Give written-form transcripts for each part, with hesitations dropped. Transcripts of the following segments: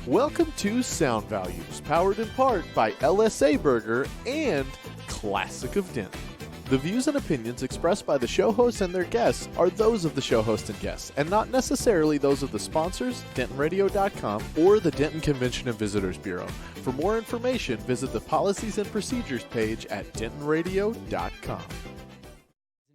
Welcome to Sound Values, powered in part by LSA Burger and Classic of Denton. The views and opinions expressed by the show hosts and their guests are those of the show host and guests, and not necessarily those of the sponsors, DentonRadio.com, or the Denton Convention and Visitors Bureau. For more information, visit the Policies and Procedures page at DentonRadio.com.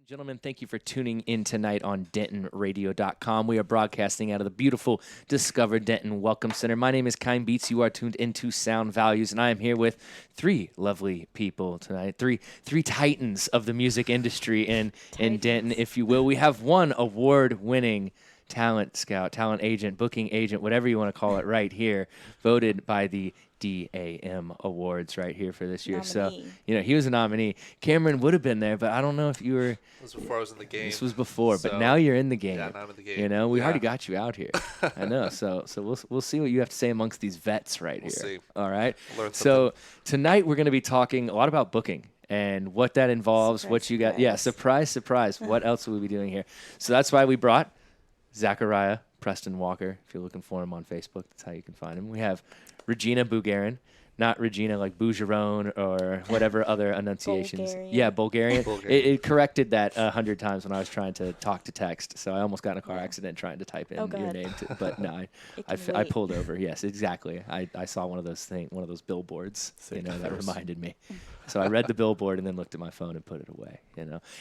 Gentlemen, thank you for tuning in tonight on DentonRadio.com. We are broadcasting out of the beautiful Discover Denton Welcome Center. My name is Kine Beats. You are tuned into Sound Values, and I am here with three lovely people tonight, three titans of the music industry in Denton, if you will. We have one award-winning talent scout, talent agent, booking agent, whatever you want to call it, right here, voted by the DAM Awards right here for this year. Nominee. So, he was a nominee. Cameron would have been there, but I don't know if you were. This was before I was in the game. This was before, so, but now you're in the game. Yeah, now I'm in the game. We already got you out here. I know. So we'll see what you have to say amongst these vets right here. We'll see. All right. We'll learn So tonight we're going to be talking a lot about booking and what that involves, Surprise, what you got. surprise. Yeah, surprise. What else will we be doing here? So that's why we brought Zachariah Preston Walker. If you're looking for him on Facebook, that's how you can find him. We have Regina Bugarin. Not Regina like Bugarin or whatever other enunciations. Bulgarian. Yeah, Bulgarian. Bulgarian. It corrected that 100 times when I was trying to talk to text. So I almost got in a car accident trying to type in Oh, your God. name. But no, I wait. pulled over. Yes, exactly. I saw one of those billboards, that reminded me. So I read the billboard and then looked at my phone and put it away,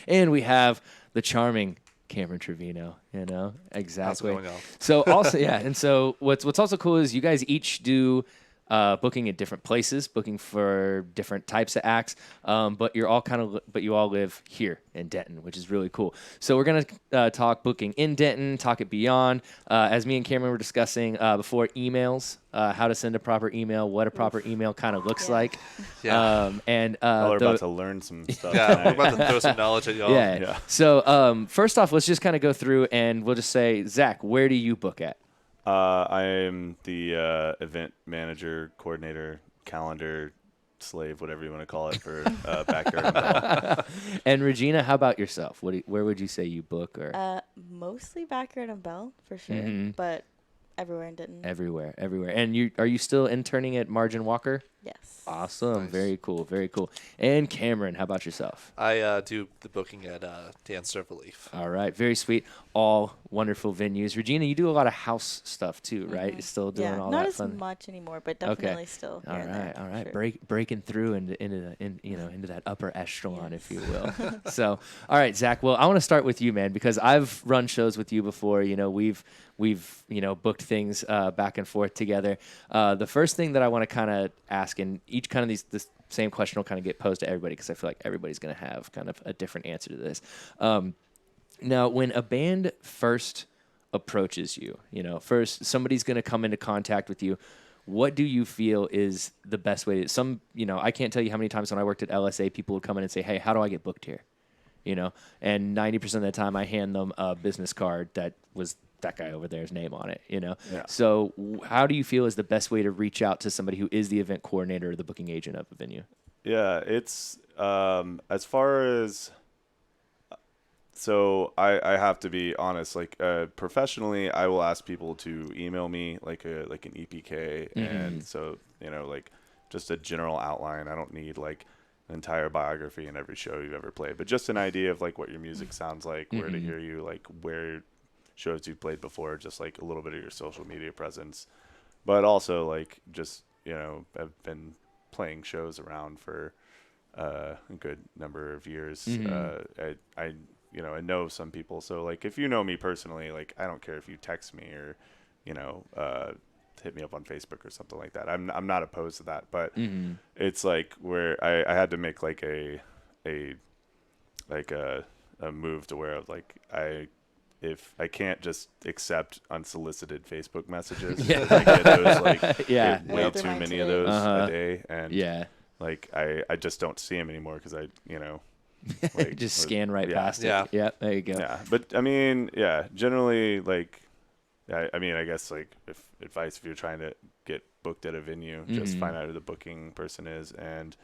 And we have the charming Cameron Trevino, exactly. How's it going, Al? So also, yeah, and so what's also cool is you guys each do booking at different places, booking for different types of acts, but you all live here in Denton, which is really cool. So we're gonna talk booking in Denton, talk it beyond. As me and Cameron were discussing before, emails, how to send a proper email, what a proper email kind of looks like. Yeah. We're about to learn some stuff. Yeah, tonight. we're about to throw some knowledge at y'all. Yeah. So first off, let's just kind of go through and we'll just say, Zach, where do you book at? I am the event manager, coordinator, calendar, slave, whatever you want to call it, for Backyard and Bell. And Regina, how about yourself? Where would you say you book? Or Mostly Bugarin and Bell, for sure. Mhm. But everywhere in Denton. everywhere. And are you still interning at Margin Walker? Yes. Awesome. Nice. Very cool. And Cameron, how about yourself? I do the booking at Dan Serve Relief. All right. Very sweet. All wonderful venues. Regina, you do a lot of house stuff too, right? You're still doing all not that as fun. much anymore, but definitely still here All and right, there. all right. Sure. Breaking through into that upper echelon, if you will. So, all right, Zach. Well, I want to start with you, man, because I've run shows with you before. We've booked things back and forth together. The first thing that I want to kind of ask, and each kind of this same question will kind of get posed to everybody because I feel like everybody's going to have kind of a different answer to this. Now, when a band first approaches you, first somebody's going to come into contact with you. What do you feel is the best way to? I can't tell you how many times when I worked at LSA, people would come in and say, "Hey, how do I get booked here?" And 90% of the time, I hand them a business card that was that guy over there's name on it. Yeah. So, how do you feel is the best way to reach out to somebody who is the event coordinator or the booking agent of a venue? Yeah, it's as far as. So I have to be honest. Like professionally, I will ask people to email me like an EPK, and so like just a general outline. I don't need like an entire biography in every show you've ever played, but just an idea of like what your music sounds like, where to hear you, like where shows you've played before, just like a little bit of your social media presence, but also like just I've been playing shows around for a good number of years. I know some people, so like if you know me personally, like I don't care if you text me or hit me up on Facebook or something like that. I'm not opposed to that, but it's like where I had to make like a move to where like if I can't just accept unsolicited Facebook messages, I get those get way Yeah, too mine many too. of those a day, and like I just don't see them anymore because I like, just scan right past Yeah. it. Yeah, there you go. Yeah, but I mean, generally, like, I mean, I guess like if you're trying to get booked at a venue, just find out who the booking person is and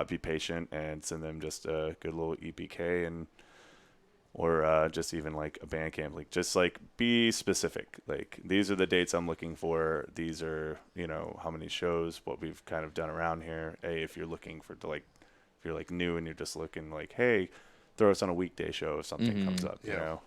be patient and send them just a good little EPK, and or just even like a band camp, like just like be specific. Like these are the dates I'm looking for. These are, you know, how many shows, what we've kind of done around here. Hey, if you're looking for if you're like new and you're just looking like, hey, throw us on a weekday show if something comes up, you know?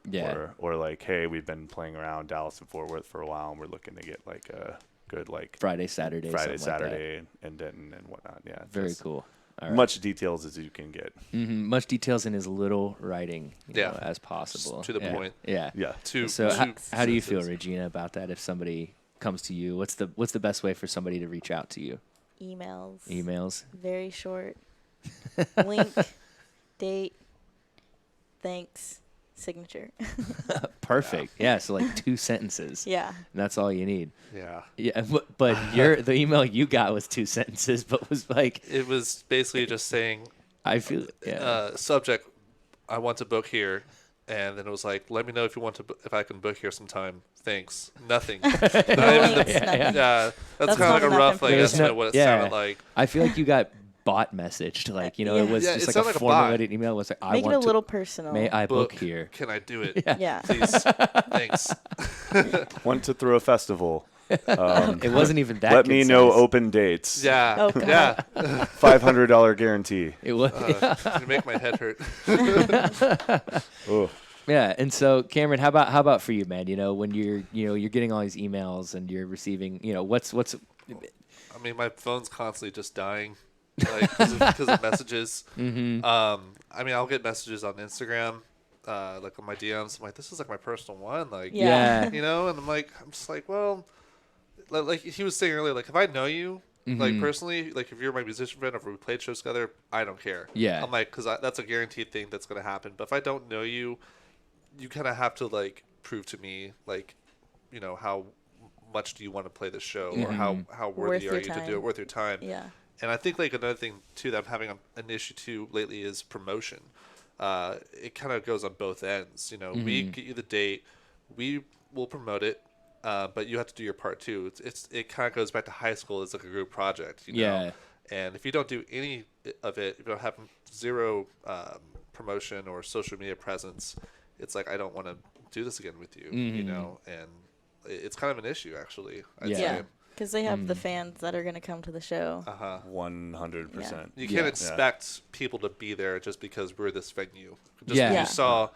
Yeah. Or like, hey, we've been playing around Dallas and Fort Worth for a while and we're looking to get like a good like Friday, Saturday, Saturday and Denton and whatnot. Yeah. Very cool. All right. Much details as you can get. Much details in as little writing you know, as possible. To the point. Yeah. Yeah. So how do you feel, Regina, about that? If somebody comes to you, what's the best way for somebody to reach out to you? Emails. Very short. Link, date, thanks, signature. Perfect. Yeah. So like 2 sentences. Yeah. And that's all you need. Yeah. Yeah. But the email you got was 2 sentences, but was like, It was basically just saying, I feel, subject, I want to book here. And then it was like, let me know if you want to, if I can book here sometime. Thanks. Nothing. No links, nothing. Yeah. That's kind not of like a rough, enough like, information. estimate of what it sounded like. I feel like you got bot messaged, like, you know, it was Yeah, just it like a sounded like a formulated email. It was like, I Make it want a to, little personal. may I book here? Can I do it? Yeah. Please. Thanks. Want to throw a festival. It wasn't even that. Let me know concise. open dates. Yeah. Oh, God. Yeah. $500 guarantee. It was. You make my head hurt. Oh. Yeah, and so Cameron, how about for you, man? You know, when you're getting all these emails and you're receiving, you know, what's I mean, my phone's constantly just dying, like because of messages. Mm-hmm. I mean, I'll get messages on Instagram, like on my DMs. I'm like, this is like my personal one, like, Yeah. you know. And I'm just like, well, like he was saying earlier, like if I know you, like personally, like if you're my musician friend or if we played shows together, I don't care. Yeah. I'm like, because that's a guaranteed thing that's gonna happen. But if I don't know you, you kind of have to like prove to me, like, you know, how much do you want to play the show, or how worthy are you to do it, worth your time. Yeah. And I think like another thing too that I'm having an issue too lately is promotion. It kind of goes on both ends. You know, we get you the date, we will promote it, but you have to do your part too. It kind of goes back to high school. It's like a group project. You know? Yeah. And if you don't do any of it, if you don't have zero promotion or social media presence, it's like, I don't want to do this again with you. You know, and it's kind of an issue actually. I'd Yeah. say. Yeah. Because they have the fans that are going to come to the show. 100%. You can't expect people to be there just because we're this venue. Just Yeah. because Yeah. you saw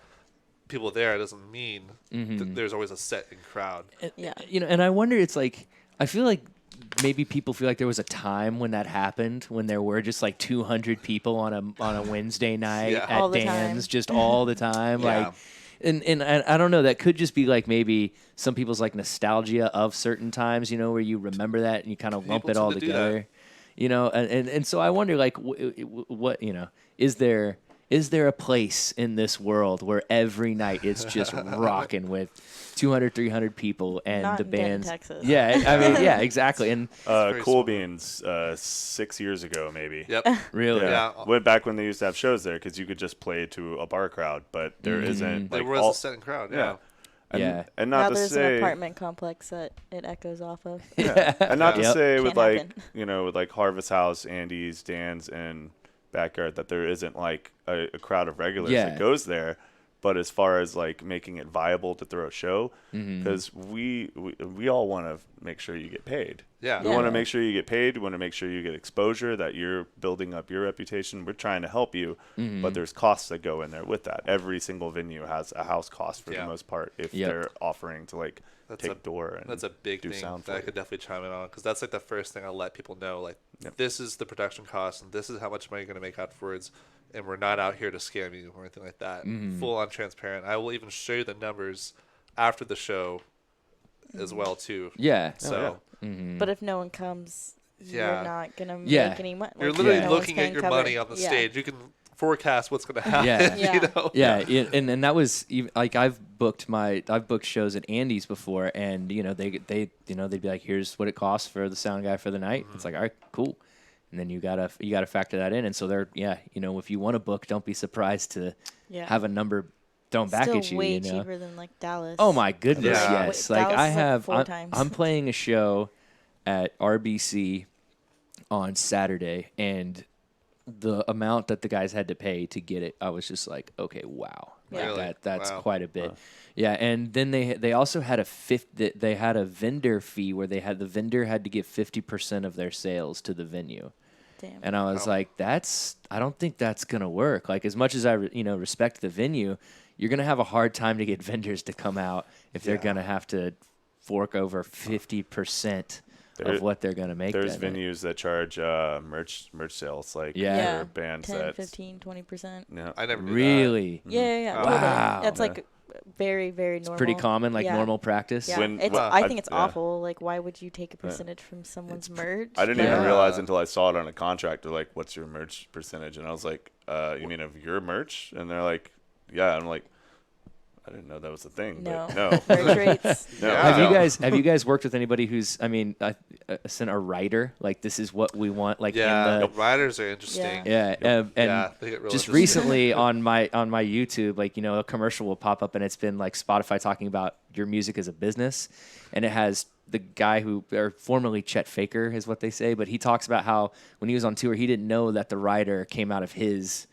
people there doesn't mean that there's always a set in crowd. Yeah. You know, and I wonder, it's like, I feel like maybe people feel like there was a time when that happened, when there were just like 200 people on a Wednesday night Yeah. at All the Dan's, time. just all the time. Yeah. Like, and I don't know, that could just be like maybe some people's like nostalgia of certain times, you know, where you remember that and you kind of lump People it all tend to do that. together, you know, and so I wonder, like, what, you know, is there a place in this world where every night it's just rocking with 200, 300 people and Not the in Denton, bands? Texas. Yeah, I mean, yeah, exactly. And very Cool small. Beans, 6 years ago maybe. Yep. really, Yeah. Went back when they used to have shows there because you could just play to a bar crowd, but there isn't. There Like, was all, a set in crowd. yeah. Yeah. And, Yeah. and Now not to there's say, an apartment complex that it echoes off of. and not to Yep. say with Can't like happen. you know with like Harvest House, Andy's, Dan's, and Backyard that there isn't like a crowd of regulars Yeah. that goes there. But as far as like making it viable to throw a show, Mm-hmm. because we all want to make sure you get paid. Yeah. We Yeah. want to make sure you get paid. We want to make sure you get exposure, that you're building up your reputation. We're trying to help you, Mm-hmm. but there's costs that go in there with that. Every single venue has a house cost for Yeah. the most part if Yep. they're offering to like That's take a- door and That's a big do thing sound that for I you. could definitely chime in on, because that's like the first thing I'll let people know. Like, Yep. this is the production cost, and this is how much money you're going to make afterwards. And we're not out here to scam you or anything like that. Full on transparent. I will even show you the numbers after the show as well too. yeah. So But if no one comes, Yeah. you're not going to Yeah. make any money. you're Like, literally Yeah. no one's looking at paying your cover. money on the Yeah. stage. You can forecast what's going to happen. Yeah. Yeah. You know. Yeah, and that was even, like, I've booked shows at Andy's before, and you know they'd be like, here's what it costs for the sound guy for the night. It's like, all right, cool, and then you gotta factor that in. And so if you want to book, don't be surprised to Yeah. have a number thrown back Still at you. way you know, cheaper than like Dallas. oh my goodness, Yeah. yes. Wait, Like Dallas I is, like, have, 4 times. I'm playing a show at RBC on Saturday, and the amount that the guys had to pay to get it, I was just like, okay, wow. Like Really? that's Wow. quite a bit. Yeah, and then they also had they had a vendor fee where the vendor had to give 50% of their sales to the venue. Damn. And I was Wow. like, I don't think that's going to work. Like, as much as I, respect the venue, you're going to have a hard time to get vendors to come out if they're Yeah. going to have to fork over 50% There- of what they're going to make. There's that night. venues that charge merch sales, like Yeah. for bands 10, that 15, 20%. yeah. I never knew Really? Yeah. Wow. Totally. Wow. That's Yeah. like very, very It's normal. pretty common, like Yeah. normal practice. Yeah, When- it's. Wow. I think it's yeah. awful. Like, why would you take a percentage from someone's merch? I didn't But- even Yeah. realize until I saw it on a contract. They're like, "What's your merch percentage?" And I was like, "You mean of your merch?" And they're like, "Yeah." I'm like, "I didn't know that was a thing." No. But no. Merch rates. No. Yeah. Have no. you guys worked with anybody who's sent a writer, like, this is what we want, like, Yeah, in the riders are interesting. yeah, and Yeah, they get real just interesting. recently on my YouTube, like, a commercial will pop up and it's been like Spotify talking about your music as a business, and it has the guy who, or formerly Chet Faker is what they say, but he talks about how when he was on tour, he didn't know that the rider came out of his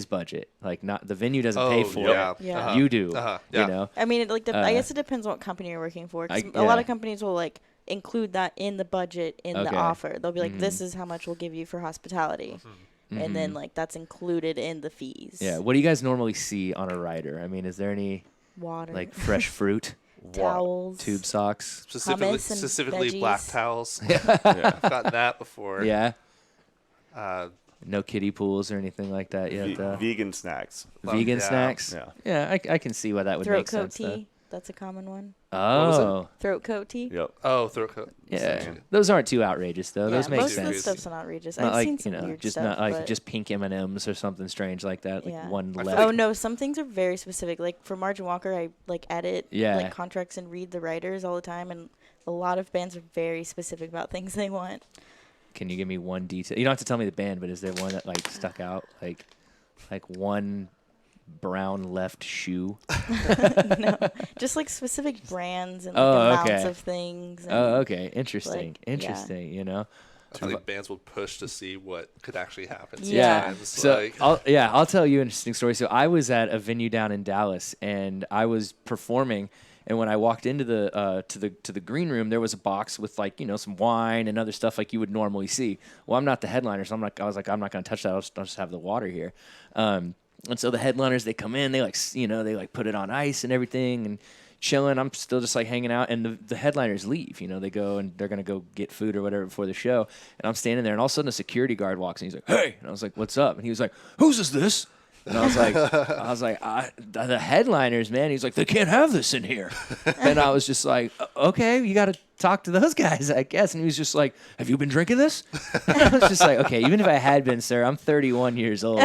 budget, like, not the venue doesn't pay for yeah. it, Yeah. you do, Yeah. you know. I mean, I Uh, guess it depends on what company you're working for. 'Cause I- a lot yeah. of companies will like include that in the budget in Okay. the offer. They'll be like, Mhm. "This is how much we'll give you for hospitality," and then like that's included in the fees. Yeah, what do you guys normally see on a rider? I mean, is there any Water, like fresh fruit, towels, tube socks? hummus and black veggies. towels. Yeah. I've gotten that before. Yeah, Uh, no kiddie pools or anything like that yet. Vegan snacks. Vegan yeah. snacks. Yeah. Yeah, I can see why that would Throat make coat sense. tea. That's a common one. was it? Oh, Throat coat tea. Yep. oh, throat coat. yeah. Same. Those aren't too outrageous though. Yeah, Those make most sense. of the stuff's not outrageous. Not I've like seen some weird just stuff, not like but- just pink M&Ms or something strange like that. Like Yeah. one I feel left. like- Oh no, some things are very specific. Like for Margin Walker, I like edit Yeah. like contracts and read the writers all the time, and a lot of bands are very specific about things they want. Can you give me one detail? You don't have to tell me the band, but is there one that like stuck out? Like one brown left shoe. No, just like specific brands and like, Oh, amounts okay. of things. And, Oh, okay. Interesting. like, yeah. Interesting. You know. I think bands will push to see what could actually happen. Yeah. Sometimes. So Like, I'll tell you an interesting story. So I was at a venue down in Dallas, and I was performing. And when I walked into the to the green room, there was a box with like some wine and other stuff like you would normally see. Well, I'm not the headliner, so I was like, I'm not going to touch that. I'll just have the water here. And so the headliners, they come in, they they put it on ice and everything and chilling. I'm still just like hanging out, and the headliners leave. They go and they're gonna go get food or whatever before the show. And I'm standing there, and all of a sudden a security guard walks in. He's like, "Hey!" And I was like, "What's up?" And he was like, "Whose is this?" And I was like, the headliners, man. He's like, "They can't have this in here." And I was just like, "Okay, you got to talk to those guys, I guess." And he was just like, "Have you been drinking this?" And I was just like, "Okay, even if I had been, sir, I'm 31 years old.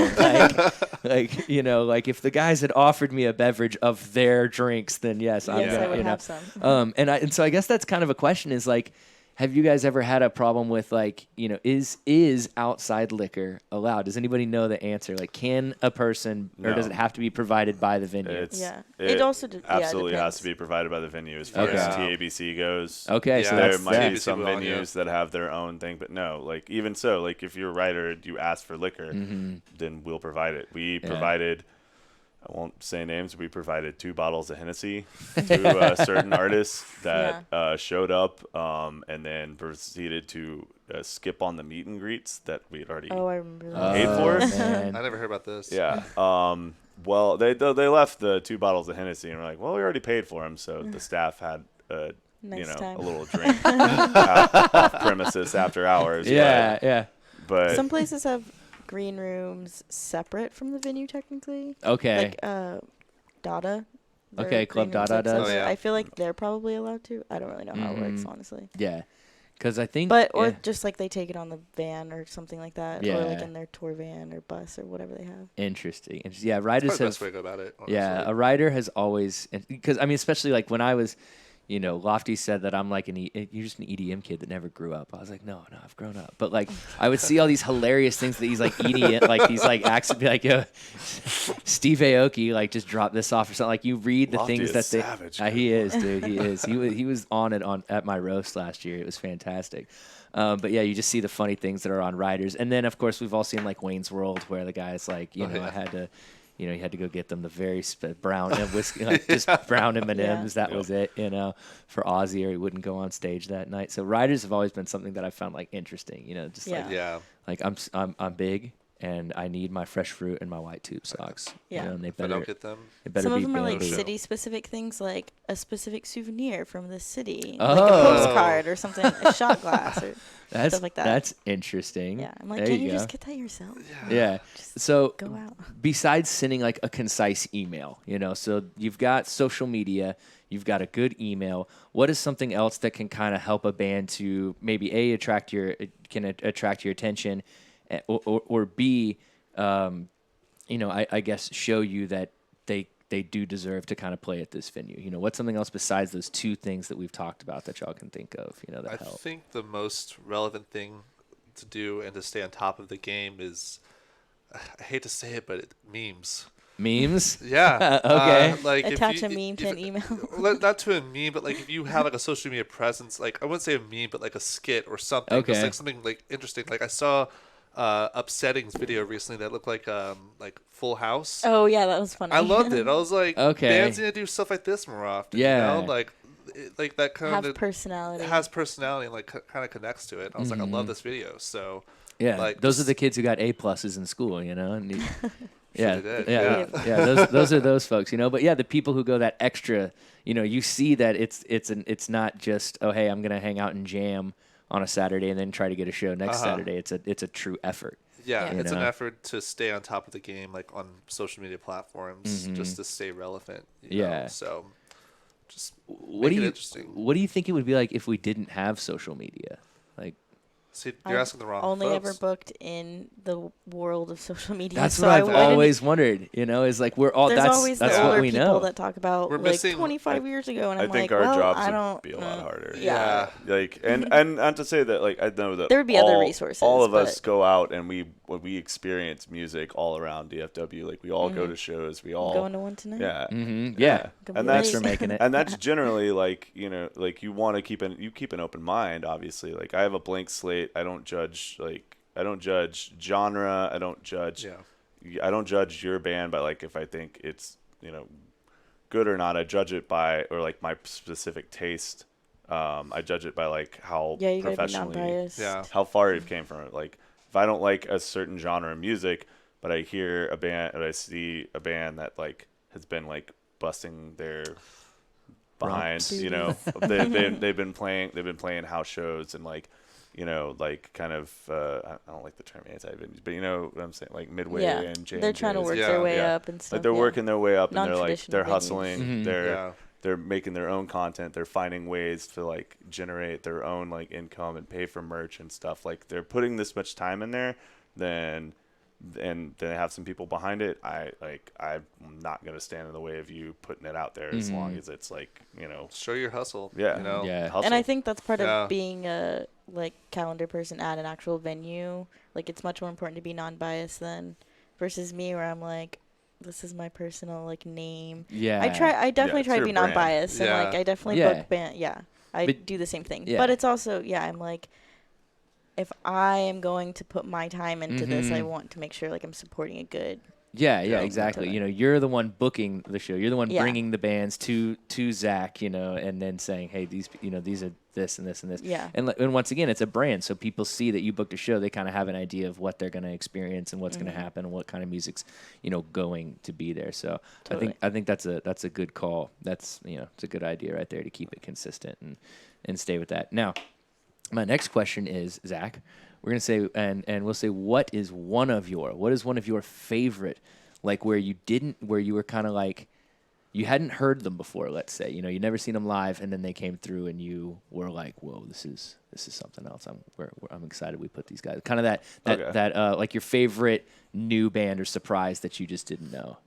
Like if the guys had offered me a beverage of their drinks, then yes, I'm yes, gonna, I would have some. and so I guess that's kind of a question is like, have you guys ever had a problem with like, is outside liquor allowed? Does anybody know the answer? Like, can a person, or does No. it have to be provided by the venue? Yeah. It It also absolutely has depends. to be provided by the venue as far Okay. as TABC goes. Okay, so Yeah, There that's might that. be TABC some will, yeah. venues that have their own thing, but no, like even so, like if you're a writer, you ask for liquor, then we'll provide it. We provided, I won't say names, we provided 2 bottles of Hennessy to certain artists that showed up and then proceeded to skip on the meet and greets that we had already Oh, I remember that. paid for. Man. I never heard about this. Yeah. Well, they left the 2 bottles of Hennessy, and we're like, well, we already paid for them, so the staff had Nice time. a little drink off premises after hours. Yeah, yeah. But Some places have green rooms separate from the venue, technically. Okay. Like Dada. their Okay, Club green rooms Dada are does. Oh, yeah. I feel like they're probably allowed to. I don't really know how it works, Mhm. honestly. Yeah. Because I think. But or yeah. just like they take it on the van or something like that, or like Yeah. in their tour van or bus or whatever they have. Interesting. Yeah, That's riders probably the have. best way to go about it. Yeah, honestly. a rider has always, because I mean, especially like when I was, Lofty said that I'm like you're just an EDM kid that never grew up. I was like, no, I've grown up. But like, I would see all these hilarious things that he's like EDM, like these like acts would be like, yo, Steve Aoki, like just drop this off or something. Like you read the Lofty things is that they, savage, he is, dude, he is. He was on it at my roast last year. It was fantastic. But yeah, you just see the funny things that are on riders, and then of course we've all seen like Wayne's World, where the guy's like, I had to. you know, you had to go get them the very brown and whiskey, like just brown M&Ms. That was it, you know, for Ozzy, or he wouldn't go on stage that night. So riders have always been something that I found like interesting, you know, just like I'm big and I need my fresh fruit and my white tube socks. Yeah. You know, and they If I better, don't get them, they better Some of be them are like bamboo. city-specific things, like a specific souvenir from the city, Oh. like a postcard or something, a shot glass or That's stuff like that. That's interesting. Yeah, I'm like, There can't you go. just get that yourself? Yeah. Just So go out. besides sending like a concise email, you know, so you've got social media, you've got a good email. What is something else that can kind of help a band to maybe attract your attention, or B, you know, I guess show you that they do deserve to kind of play at this venue. You know, what's something else besides those two things that we've talked about that y'all can think of, you know, that I help? think the most relevant thing to do and to stay on top of the game is, I hate to say it, but memes. Memes? Yeah. Okay. Like Attach if a you, meme to an email. Not to a meme, but like if you have like a social media presence, like I wouldn't say a meme, but like a skit or something. Okay. Just like something like interesting. Like I saw Upsetting's video recently that looked like Full House. Oh yeah, that was funny. I loved it. I was like, Okay. bands need to do stuff like this more often. Yeah. You know? Like that kind Have of personality. has personality and like kind of connects to it. I was like, I Mm-hmm. love this video. So Yeah. like, those are just- the kids who got A+ in school, you know? And yeah, they did. yeah, yeah. Those are those folks, you know. But yeah, the people who go that extra, you know, you see that it's not just, oh hey, I'm gonna hang out and jam on a Saturday and then try to get a show next Saturday. It's a true effort. Yeah, Yeah. it's an know? effort to stay on top of the game, like on social media platforms, just to stay relevant. You know? Yeah. So, just What make do it you interesting. What do you think it would be like if we didn't have social media? Like See, you're I've asking the wrong only folks. ever booked in the world of social media. that's so what I I've wouldn't- always wondered. You know, is like we're all There's that's always that's the what older we people know. that talk about We're like missing- 25 years ago, and I I'm think like, our well, jobs I would don't. be a lot harder. Yeah. Like and not to say that like I know that There would be other resources, All of us but- go out and we experience music all around DFW. Like we all go to shows. We all I'm going to one tonight. yeah. Mm-hmm. Yeah. Gonna And be that's Thanks for late. making it. and that's generally like, you know, like you want to keep an open mind, obviously. Like I have a blank slate. I don't judge genre. I don't judge your band by like if I think it's, you know, good or not. I judge it by or like my specific taste. I judge it by like how Yeah, you gotta be professionally non-biased. Yeah. how far it came from it. Like if I don't like a certain genre of music, but I hear a band and I see a band that like has been like busting their behind, you know, they've been playing house shows and like, you know, like kind of I don't like the term anti-venues, but you know what I'm saying, like Midway Yeah, and J&J's. they're trying to work Yeah. their way Yeah. up and stuff. Like they're yeah. working their way up and they're like Non-traditional they're venues. hustling, Mhm. they're making their own content, they're finding ways to like generate their own like income and pay for merch and stuff. Like they're putting this much time in there, then they have some people behind it. I'm not gonna stand in the way of you putting it out there as long as it's like, you know, Show your hustle. yeah, You know? Yeah. hustle. And I think that's part Yeah. of being a like calendar person at an actual venue. Like it's much more important to be non-biased than versus me, where I'm like, this is my personal like name. Yeah. I definitely it's try to your be brand. non-biased and like Yeah. I definitely Yeah. book band. Yeah, I But- do the same thing. yeah. But it's also I'm like, if I am going to put my time into this, I Mhm. want to make sure like I'm supporting a good. Yeah, Yeah. exactly. Totally. You know, you're the one booking the show. You're the one Yeah. bringing the bands to Zach, you know, and then saying, "Hey, these are this and this and this." Yeah. And once again, it's a brand, so people see that you booked a show. They kind of have an idea of what they're going to experience and what's going to happen and what kind of music's, you know, going to be there. So Totally. I think that's a good call. That's, you know, it's a good idea right there to keep it consistent and stay with that. Now, my next question is, Zach, we're gonna say and we'll say what is one of your favorite, like where you were kind of like you hadn't heard them before, let's say, you know, you never seen them live and then they came through and you were like, whoa, this is something else. I'm excited we put these guys, kind of that like your favorite new band or surprise that you just didn't know.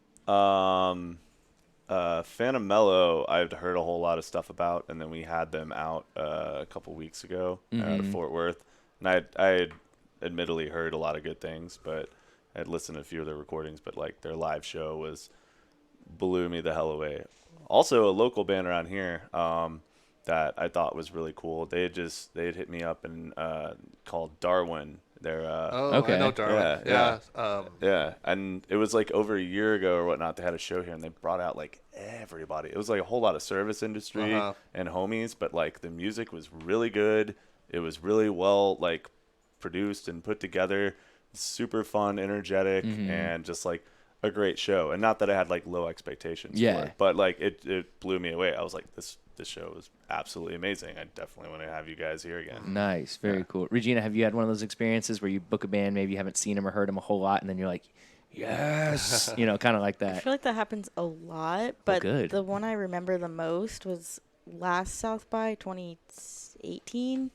Phantom Mellow, I've heard a whole lot of stuff about, and then we had them out a couple weeks ago out of Fort Worth, and I had admittedly heard a lot of good things, but I had listened to a few of their recordings, but like their live show blew me the hell away. Also, a local band around here that I thought was really cool. They had hit me up and called Darwin, They're Okay. I know Darwin. Yeah, Yeah. yeah, and it was like over a year ago or whatnot. They had a show here, and they brought out like everybody. It was like a whole lot of service industry and homies, but like the music was really good. It was really well like produced and put together. Super fun, energetic, and just like a great show. And not that I had like low expectations for it, but like it blew me away. I was like, this show is absolutely amazing. I definitely want to have you guys here again. Nice. Very cool. Regina, have you had one of those experiences where you book a band, maybe you haven't seen them or heard them a whole lot, and then you're like, yes, you know, kind of like I that? feel like that happens a lot, but good. the one I remember the most was last South by 2018.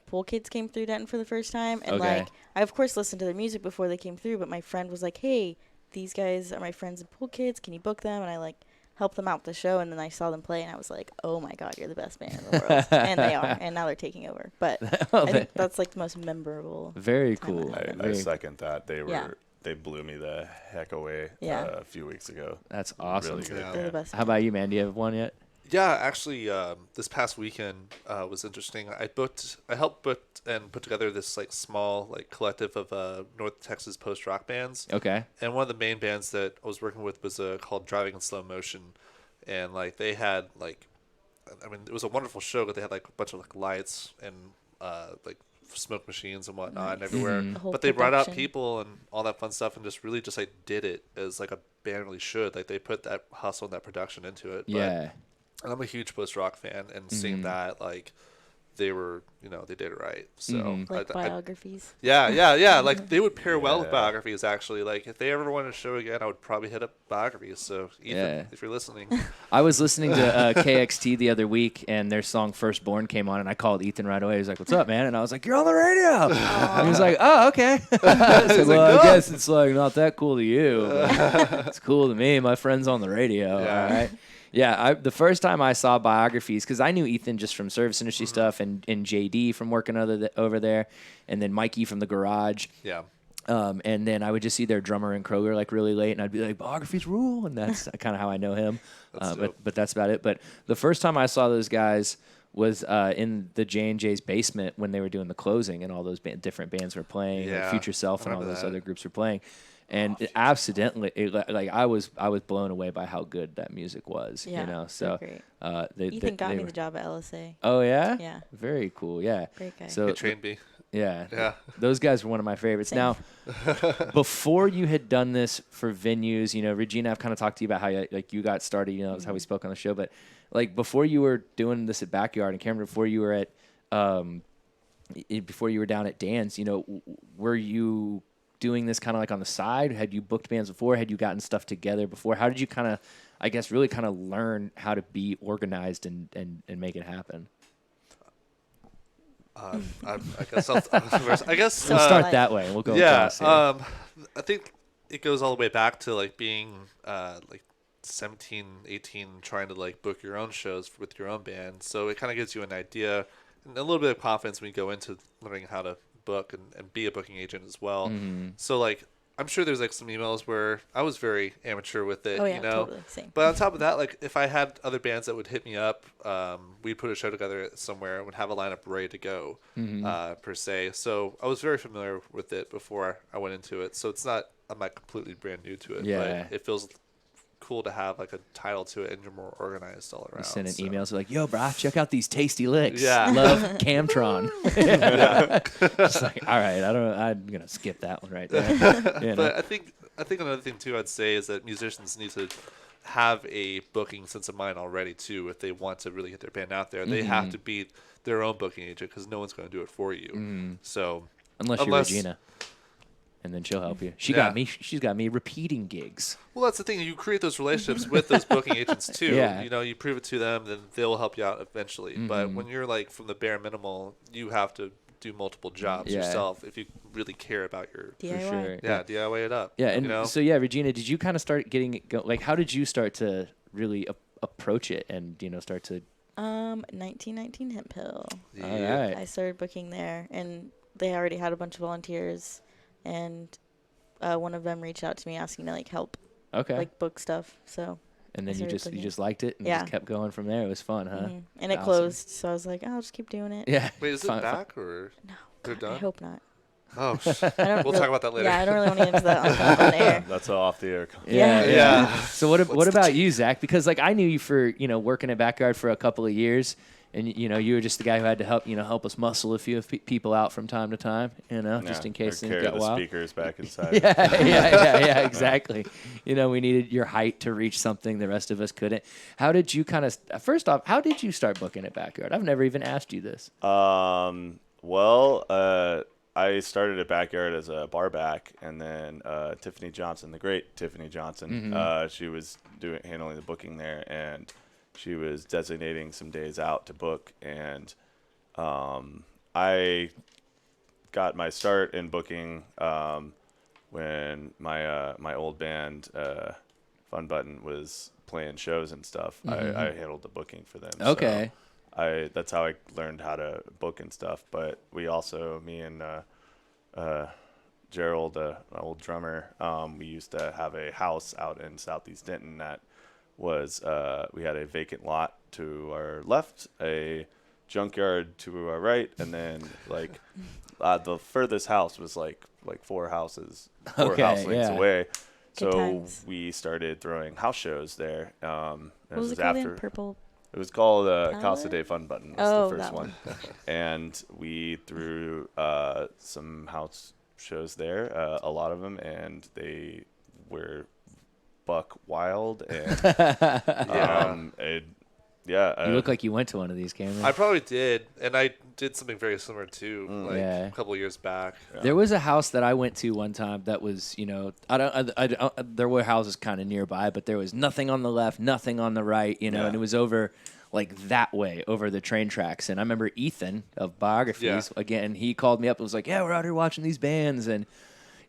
Pool Kids came through Denton for the first time, and Okay. like I of course listened to their music before they came through, but my friend was like, "Hey, these guys are my friends in Pool Kids. Can you book them?" And I like helped them out with the show, and then I saw them play, and I was like, "Oh my God, you're the best band in the world!" And they are, and now they're taking over. But I think that's like the most memorable. Very time cool. I've I second that. Yeah. They blew me the heck away Yeah. a few weeks ago. That's awesome. Really good. Yeah. They're the best. How about you, man? Do you have one yet? Yeah, actually, this past weekend was interesting. I helped book and put together this like small like collective of North Texas post rock bands. Okay. And one of the main bands that I was working with was called Driving in Slow Motion, and like they had like, I mean, it was a wonderful show, but they had like a bunch of like lights and like smoke machines and whatnot and everywhere. The whole But they brought out production. people and all that fun stuff, and just really just like did it as like a band really should. Like they put that hustle and that production into it. But, Yeah. and I'm a huge post rock fan, and seeing that like they were, you know, they did it right. So Like biographies. yeah. Like they would pair well with Yeah. biographies. Actually, like if they ever wanted to show again, I would probably hit up biographies. So Ethan, Yeah. if you're listening, I was listening to KXT the other week, and their song "Firstborn" came on, and I called Ethan right away. He was like, "What's up, man?" And I was like, "You're on the radio." And he was like, "Oh, okay." I said, "Well, I guess it's like not that cool to you. But it's cool to me. My friend's on the radio." Yeah. All right. Yeah, the first time I saw biographies, because I knew Ethan just from service industry stuff, and JD from working over there, and then Mikey from the garage. yeah. And then I would just see their drummer in Kroger like really late, and I'd be like, "Biographies rule," and that's kind of how I know him. But that's about it. But the first time I saw those guys was in the J&J's basement when they were doing the closing, and all those different bands were playing, like Yeah, Future Self and all remember those that. other groups were playing. And like I was blown away by how good that music was. Yeah, you know, they're so great. Ethan got me the job at LSA. Oh yeah, Yeah. very cool. Yeah, Great guy. So He trained me. yeah, Yeah. those guys were one of my favorites. Same. Now, before you had done this for venues, you know, Regina, I've kind of talked to you about how you got started. You know, that's how we spoke on the show. But like before you were doing this at Backyard and Cameron, before you were at before you were down at Dan's, you know, were you doing this kind of like on the side? Had you booked bands before? Had you gotten stuff together before? How did you kind of, I guess, really kind of learn how to be organized and make it happen? I guess I guess So start that way, and we'll go. yeah. across here. I think it goes all the way back to like being like 17, 18, trying to like book your own shows with your own band. So it kind of gives you an idea and a little bit of confidence when you go into learning how to book and be a booking agent as well. So like I'm sure there's like some emails where I was very amateur with it, Oh, yeah, you know. totally. Same. But on top of that, like if I had other bands that would hit me up, we'd put a show together somewhere and would have a lineup ready to go, per se. So I was very familiar with it before I went into it. So I'm not completely brand new to it, Yeah. but it feels cool to have like a title to it and you're more organized all around. You send an so. emails like, "Yo, bro, check out these tasty licks. Yeah. Love Camtron." Just like, all right, I'm gonna skip that one right there. You know? But I think another thing too I'd say is that musicians need to have a booking sense of mind already too. If they want to really get their band out there, they have to be their own booking agent because no one's going to do it for you. So Unless you're Regina, and then she'll help you. She's got me repeating gigs. well, that's the thing. You create those relationships with those booking agents too. Yeah. You know, you prove it to them, then they'll help you out eventually. But when you're like from the bare minimal, you have to do multiple jobs Yeah. yourself if you really care about your DIY. For sure. yeah DIY it up. Yeah, and you know? so yeah, Regina, did you kind of start getting it like how did you start to really approach it and start to 1919 Hemp Hill. Yeah. all right. I started booking there, and they already had a bunch of volunteers, and one of them reached out to me asking to like help, Okay. like book stuff. So and then I you started booking. just liked it and Yeah. just kept going from there. It was fun, huh? and it Awesome. closed, so I was like, I'll just keep doing it. Yeah. Wait, is it Fun- back or No, they're God, I done? hope not. Oh, I don't we'll talk about that later. Yeah, I don't really want to get into that on air. That's off the air. Yeah. So what about you, Zach? Because like I knew you for working at Backyard for a couple of years, and you were just the guy who had to help us muscle a few people out from time to time, just in case things carry got the wild. speakers back inside. yeah, exactly. We needed your height to reach something the rest of us couldn't. How did you first off, how did you start booking at Backyard? I've never even asked you this. I started at Backyard as a bar back, and then Tiffany Johnson, the great Tiffany Johnson, she was handling the booking there, and she was designating some days out to book, and I got my start in booking when my old band Fun Button was playing shows and stuff. I handled the booking for them. Okay. So that's how I learned how to book and stuff. But we also, me and Gerald, my old drummer, we used to have a house out in Southeast Denton that was we had a vacant lot to our left, a junkyard to our right, and then like the furthest house was like four house lengths away. Good So times. we started throwing house shows there. What was it called again? Purple. It was called Palette? Casa de Fun Button. Was Oh, the first that one. And we threw some house shows there, a lot of them, and they were buck wild. And You look like you went to one of these, Cameron. I probably did, and I did something very similar too, Yeah. a couple of years back. There was a house that I went to one time that was, there were houses kind of nearby, but there was nothing on the left, nothing on the right, and it was over like that way, over the train tracks. And I remember Ethan of Biographies, again, he called me up and was like, yeah, we're out here watching these bands. And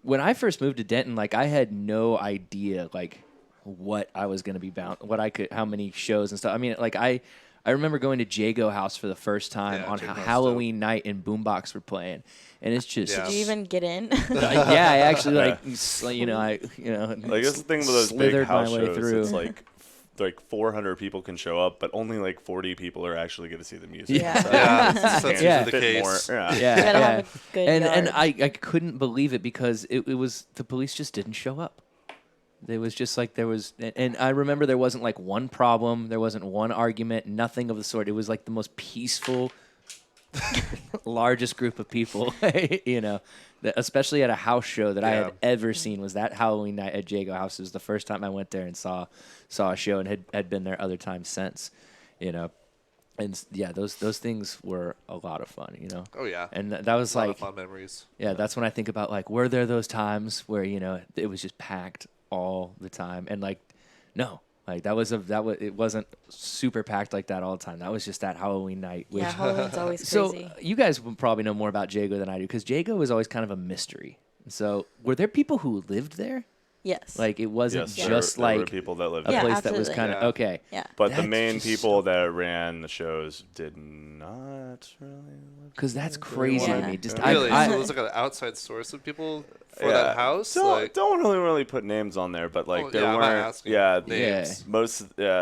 when I first moved to Denton, like I had no idea, like, what I was going to be bound, how many shows and stuff. I mean, like I remember going to Jago House for the first time on Halloween night, and Boombox were playing, and it's just. Did you even get in? I actually like that's the thing with those big slithered house my way shows. through. It's like 400 people can show up, but only like 40 people are actually going to see the music. Yeah. So That's Yeah. usually the bit case. more, You gotta have a good and yard. I couldn't believe it because it was the police just didn't show up. It was just like there was, and I remember there wasn't like one problem, there wasn't one argument, nothing of the sort. It was like the most peaceful, largest group of people, especially at a house show that I had ever seen. Was that Halloween night at Jago House? It was the first time I went there and saw a show, and had been there other times since, And yeah, those things were a lot of fun, Oh yeah. And that was a lot like of fun memories. Yeah, that's when I think about like, were there those times where it was just packed all the time, and like, no, like it wasn't super packed like that all the time. That was just that Halloween night. Which, Halloween's always so crazy. you guys would probably know more about Jago than I do, because Jago was always kind of a mystery. So were there people who lived there? Yes. Like it wasn't Yes, just there were like people that lived a there. place that was absolutely. kind of Yeah. okay. Yeah. But the That's main just people that ran the shows did not really live Because that's crazy to Yeah. me. Just Really? I So it was like an outside source of people for Yeah. that house? Don't really put names on there, but like Well, there yeah, I'm not weren't. asking names.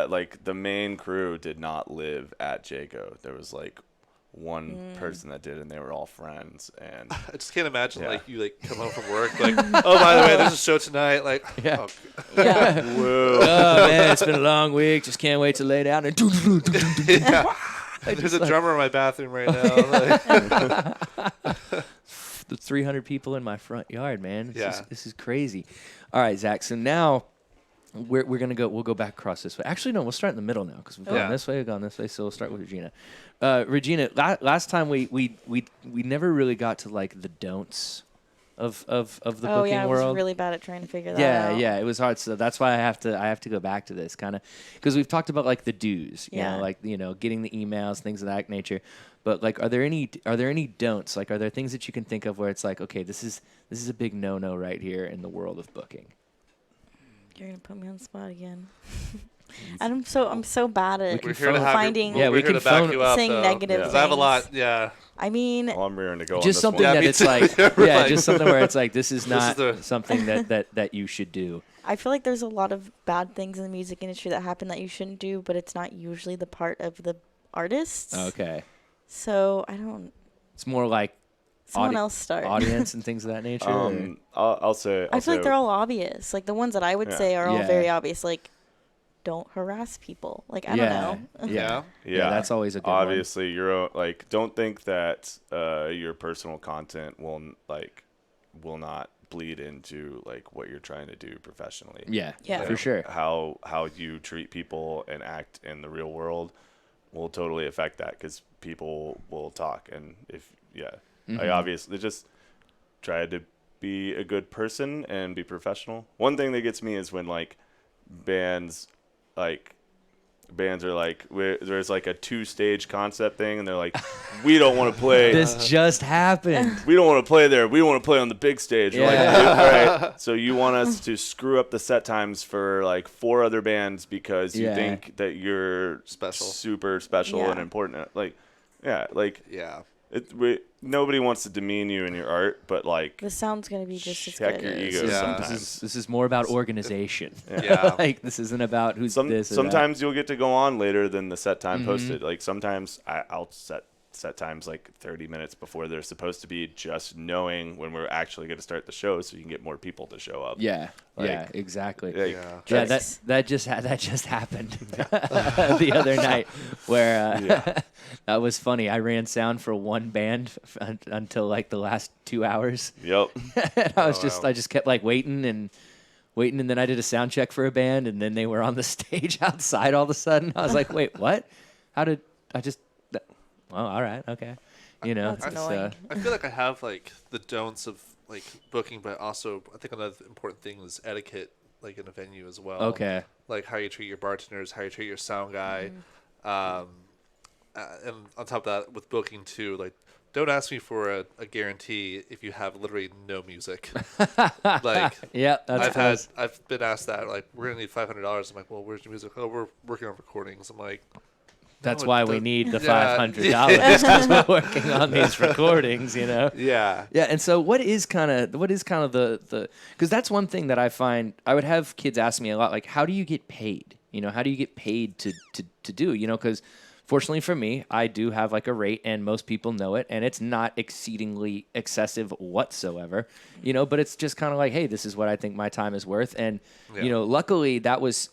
Like the main crew did not live at Jago. There was like one person that did, and they were all friends. And I just can't imagine Yeah. like you like come home from work like, oh, by the way, there's a show tonight. Like, Yeah. Yeah. whoa, oh man, it's been a long week. Just can't wait to lay down and there's a drummer in my bathroom right now. Like, the 300 people in my front yard, man. Yeah. This is crazy. All right, Zach. So now we're gonna go. We'll go back across this way. Actually, no. We'll start in the middle now because we've gone this way, we've gone this way. So we'll start with Regina. Regina, last time we never really got to like the don'ts of the booking I world. was really bad at trying to figure that out. Yeah, it was hard. So that's why I have to go back to this kind of, because we've talked about like the do's, getting the emails, things of that nature. But like, are there any don'ts? Like, are there things that you can think of where it's like, okay, this is a big no right here in the world of booking? You're gonna put me on the spot again. I'm so bad at we're here to have finding. Yeah, we're we here can to back phone- you up. saying though. negative 'Cause I have a things. lot. Yeah. I mean, well, I'm rearing to go on Just this something one. that me it's too. like, We're like- just something where it's like, this is This not is the- something that you should do. I feel like there's a lot of bad things in the music industry that happen that you shouldn't do, but it's not usually the part of the artists. Okay. So I don't. It's more like Someone else start. audience and things of that nature? or- I'll say. I feel like they're all obvious. Like the ones that I would Yeah. say are all Yeah. very obvious. Like, don't harass people. Like I don't know. Yeah. Yeah, Yeah, that's always a good one. obviously your own, like, don't think that your personal content will not bleed into like what you're trying to do professionally. Yeah, Yeah. for sure. How you treat people and act in the real world will totally affect that, because people will talk. And if I obviously just try to be a good person and be professional. One thing that gets me is when like bands are like, there's like a 2-stage concept thing, and they're like, we don't want to play. This just happened. We don't want to play there. We want to play on the big stage. We're Yeah. like, all right. So you want us to screw up the set times for like 4 other bands because you Yeah. think that you're Special. super special Yeah. and important. Like, yeah, like Yeah. nobody wants to demean you in your art, but like, The sound's gonna be just as check good. your as- ego Yeah. sometimes. This is more about organization. Yeah. Like this isn't about who's this. Or Sometimes you'll get to go on later than the set time Mm-hmm. posted. Like sometimes I'll set times like 30 minutes before they're supposed to be, just knowing when we're actually going to start the show, so you can get more people to show up. Yeah. Like, Yeah. Exactly. Like, Yeah. Yeah, Tricks. that just happened the other night, where that was funny. I ran sound for one band until like the last 2 hours, Yep. and I was wow. I just kept like waiting, and then I did a sound check for a band, and then they were on the stage outside all of a sudden. I was like, wait, what? How did I just? Well, all right, okay, That's it's, annoying. I feel like I have like the don'ts of like booking, but also I think another important thing is etiquette, like in a venue as well. okay. Like how you treat your bartenders, how you treat your sound guy, Mm-hmm. and on top of that, with booking too, like don't ask me for a guarantee if you have literally no music. Like Yeah, that's I've been asked that, like, we're gonna need $500. I'm like, well, where's your music? Oh, we're working on recordings. I'm like, that's no, why it we does- need the Yeah. $500 because we're working on these recordings. yeah, Yeah, and so what is kind of the because that's one thing that I find I would have kids ask me a lot, like, how do you get paid? How do you get paid to do? Because fortunately for me, I do have like a rate, and most people know it, and it's not exceedingly excessive whatsoever. But it's just kind of like, hey, this is what I think my time is worth, and Yeah. luckily that was.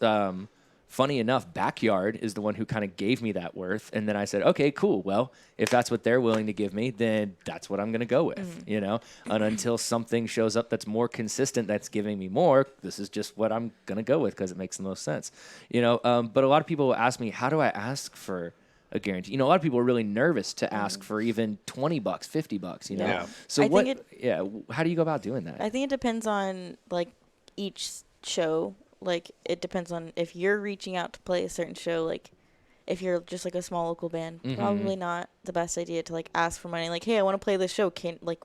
Funny enough, Backyard is the one who kind of gave me that worth. And then I said, okay, cool. Well, if that's what they're willing to give me, then that's what I'm going to go with, And until something shows up that's more consistent, that's giving me more, this is just what I'm going to go with because it makes the most sense, But a lot of people will ask me, how do I ask for a guarantee? A lot of people are really nervous to ask for even $20, $50, Yeah. So I think how do you go about doing that? I think it depends on like each show. Like it depends on if you're reaching out to play a certain show. Like if you're just like a small local band, probably not the best idea to like ask for money. Like, hey, I want to play this show.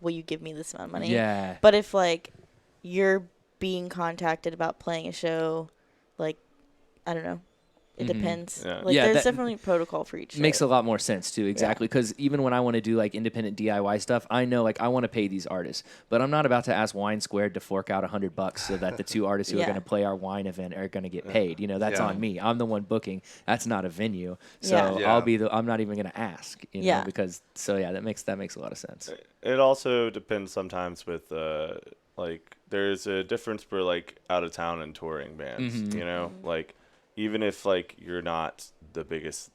Will you give me this amount of money? Yeah. But if like you're being contacted about playing a show, like I don't know. It depends. Yeah. Like Yeah, there's that definitely protocol for each show. Makes a lot more sense too, exactly. Because even when I want to do like independent DIY stuff, I know like I want to pay these artists, but I'm not about to ask Wine Squared to fork out $100 so that the 2 artists who are Yeah. going to play our wine event are going to get paid. That's Yeah. on me. I'm the one booking. That's not a venue, so Yeah. Yeah. I'm not even going to ask. Yeah. Because that makes a lot of sense. It also depends sometimes with like there's a difference for like out of town and touring bands. Like even if like you're not the biggest,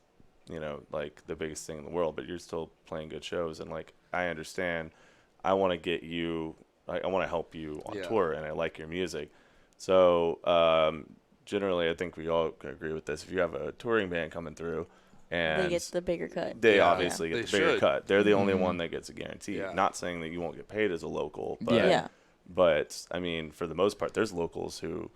like the biggest thing in the world, but you're still playing good shows, and like I understand, I want to get you, I want to help you on Yeah. tour, and I like your music. So generally, I think we all agree with this. If you have a touring band coming through, and they get the bigger cut. they Yeah. obviously They get the bigger should. cut. They're the only one that gets a guarantee. Yeah. Not saying that you won't get paid as a local, but Yeah. but I mean, for the most part, there's locals who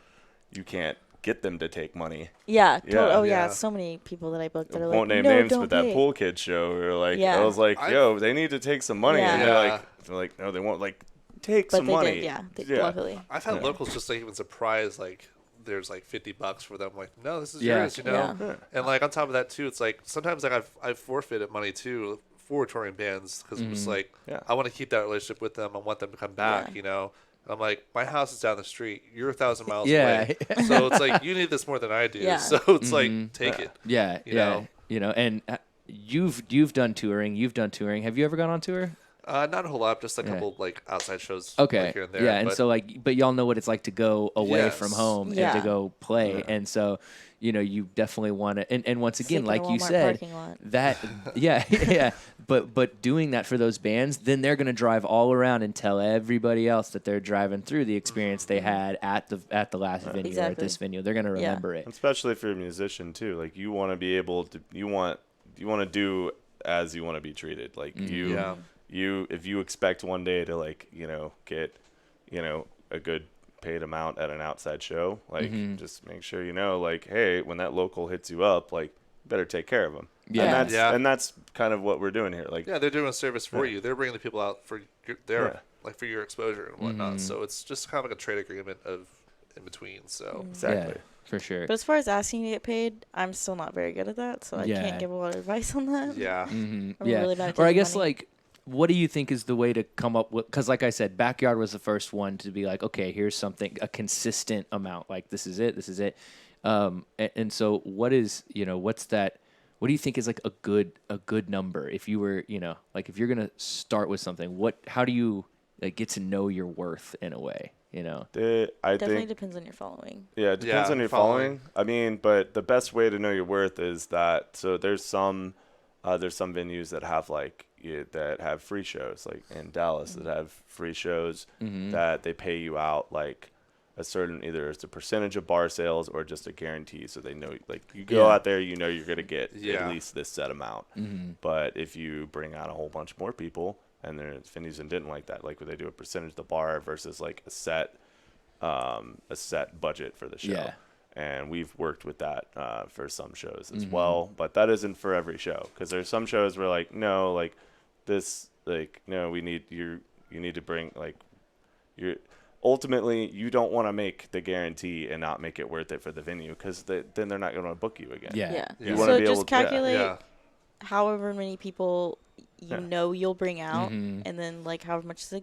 you can't get them to take money. Yeah. Yeah. Oh yeah. Yeah. So many people that I booked that I are won't like, name no, names, don't but that pay. pool kid show, we were like, Yeah. I was like, I've- yo, they need to take some money, and Yeah. they're like, no, they won't. Like, take But some they money. did. Yeah. Yeah. Luckily. I've had Yeah. locals just like even surprised, like there's like $50 for them. Like, no, this is Yeah. yours, Yeah. And like on top of that too, it's like sometimes like I've forfeited money too for touring bands because I'm just like Yeah. I want to keep that relationship with them. I want them to come back, Yeah. And I'm like, my house is down the street. You're 1,000 miles Yeah. away, so it's like you need this more than I do. Yeah. So it's like take it. Yeah. You know? And you've done touring. Have you ever gone on tour? Not a whole lot, just a couple like outside shows. Okay. Like, here and there. Yeah, and but so but y'all know what it's like to go away from Yes. home and Yeah. to go play, and so you definitely want to. And once again, Sleep in a like you Walmart said, parking lot. that yeah. But doing that for those bands, then they're gonna drive all around and tell everybody else that they're driving through the experience they had at the last venue or at Exactly. this venue. They're gonna remember it. Especially if you're a musician too. Like you want to be able to, you want to do as you want to be treated. Like if you expect one day to like, get, a good paid amount at an outside show, like just make sure, like, hey, when that local hits you up, like, better take care of them. Yeah. And that's kind of what we're doing here. Like, yeah, they're doing a service for you. They're bringing the people out for like for your exposure and whatnot. So it's just kind of like a trade agreement of in between. So exactly. Yeah, for sure. But as far as asking to get paid, I'm still not very good at that, so I can't give a lot of advice on that. yeah. I'm Yeah. really bad at Or I taking guess money. like, what do you think is the way to come up with? Because like I said, Backyard was the first one to be like, okay, here's something, a consistent amount. Like this is it. And so what is what's that? What do you think is like a good number? If you were like if you're gonna start with something, how do you like get to know your worth in a way? I Definitely think depends on your following. Yeah, it depends on your following. I mean, but the best way to know your worth is that there's some venues that have that have free shows, like in Dallas that have free shows that they pay you out like a certain, either it's a percentage of bar sales or just a guarantee, so they know like you go out there, you're gonna get at least this set amount. But if you bring out a whole bunch more people, and there's venues that didn't like that, like where they do a percentage of the bar versus like a set budget for the show. Yeah. And we've worked with that for some shows as well, but that isn't for every show, because there's some shows where like, no, like this, like, no, you need to bring like ultimately you don't want to make the guarantee and not make it worth it for the venue, because then they're not going to book you again. Yeah. You want to be able just to calculate however many people you'll bring out, and then like however much the